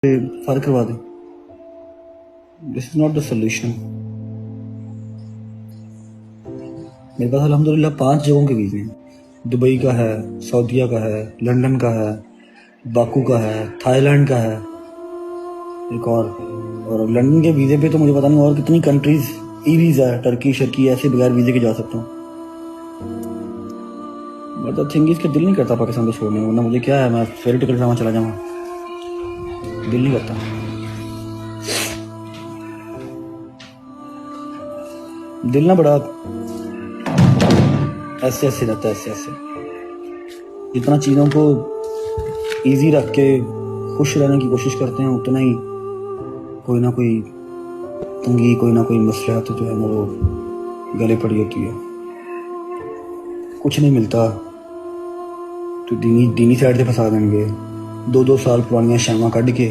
फारिग करवा दें। This is not the solution. मेरे पास अल्हम्दुलिल्लाह 5 जगहों के वीज़े हैं। दुबई का है, सऊदीया का है, लंदन का है, बाकू का है, थाईलैंड का है, एक और लंदन के वीज़े पे तो मुझे पता नहीं और कितनी कंट्रीज ई वीज़ा है, टर्की शर्की ऐसे बगैर वीज़े के जा सकता हूँ। बट द थिंग इज कि दिल नहीं करता पाकिस्तान को छोड़ने को, वरना मुझे क्या है, मैं फेरी टिकट ड्रामा चला जाऊँगा, दिल नहीं करता। दिल ना बड़ा ऐसे ऐसे रहता है, ऐसे ऐसे। जितना चीज़ों को इजी रख के खुश रहने की कोशिश करते हैं, उतना ही कोई ना कोई तंगी, कोई ना कोई मसलियत जो है वो गले पड़ी होती है। कुछ नहीं मिलता तो दीनी साइड से फंसा देंगे। 2-2 साल पुरानियां शामा कढ़ के